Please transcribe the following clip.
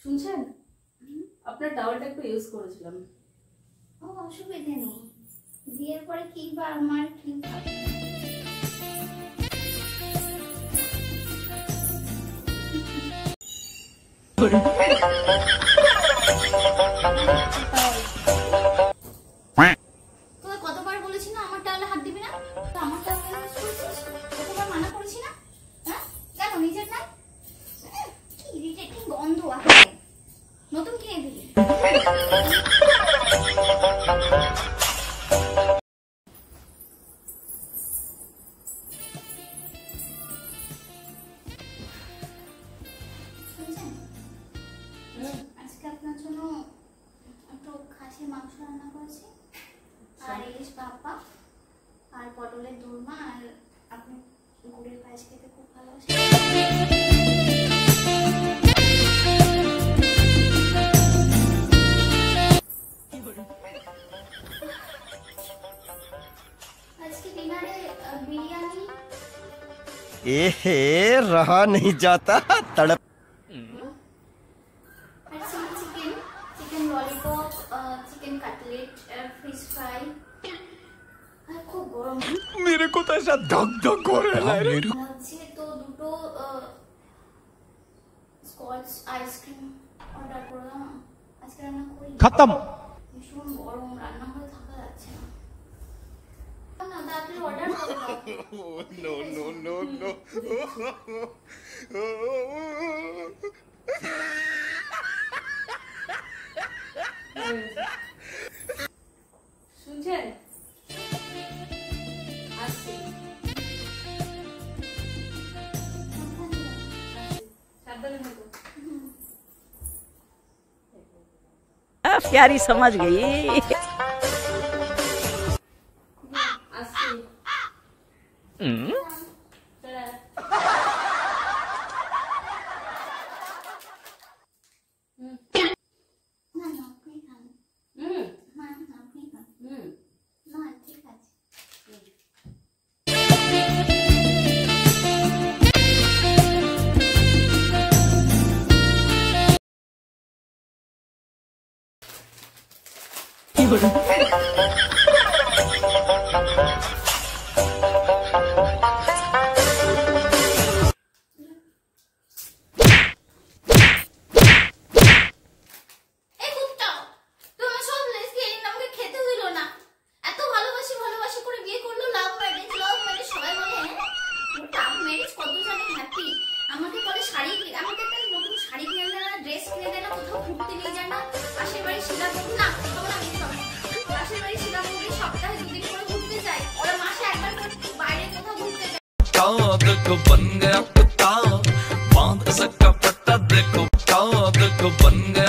শুনছেন? আপনার টাওয়ালটা একটু ইউজ করেছিলাম। ও অসুবিধা নেই, বিয়ের পরে কি বা আমার কি থাকে। তোকে কতবার বলেছি না আমার টাওয়ালে হাত দিবি না? তো আমার টাওয়ালে ইউজ করেছিস, কতবার মানা করেছি না? হ্যাঁ কেন নিজের না? কি ইরিটেটিং গন্ধ আসে। নতুন কিনে দিবি। আজকে আপনার জন্য একটু খাসির মাংস রান্না করেছি, আর ইলিশ ভাপা, আর পটলের দোরমা, আর আপনি গুড়ের পায়েস খেতে খুব ভালোবাসেন। আজকে ডিনারে বিরিয়ানি, एहे रहा नहीं जाता तड़प, আর chicken, chicken lollipop, chicken cutlet, fish fry. আর খুব গরম मेरे को तो ऐसा धक धक हो रहा है मेरे হচ্ছে, তো দুটো স্কচ আইসক্রিম অর্ডার করলাম। আজকে রান্না করি खत्म। ভীষণ গরম, রান্না করে থাকা যাচ্ছে না। না তাড়াতাড়ি অর্ডার করো। नो नो नो नो শুনছেন? আসছি। সাবধানে থাকো। प्यारी समझ गई। আসছি। টাটা। না না আপনি খান, হুম না না আপনি খান, হুম না ঠিক আছে। এই কুত্তা, তুমি সব লেসবিয়ান, আমাকে খেতে হইলো না। এত ভালোবাসি ভালোবাসি করে বিয়ে করলো, লাভ ম্যারেজ সবাই বলে। লাভ ম্যারেজ কত জানে হ্যাপি, আমাকে বলে শাড়ি, আমাকে একটা নতুন শাড়ি কিনে দেয় না, ড্রেস কিনে দেয় না, কোথাও ঘুরতে নিয়ে যায় না। পাশের বাড়ি শিলাপুর, না তখন আমি পাশের বাড়ি শিলাপুরে সপ্তাহে 2 দিন করে ঘুরতে যায়, ওরা মাসে একবার করে বাইরে কোথাও ঘুরতে যায়। चाँद को बन गया कुत्ता, बांध सका पट्टा देखो, चाँद को बन गया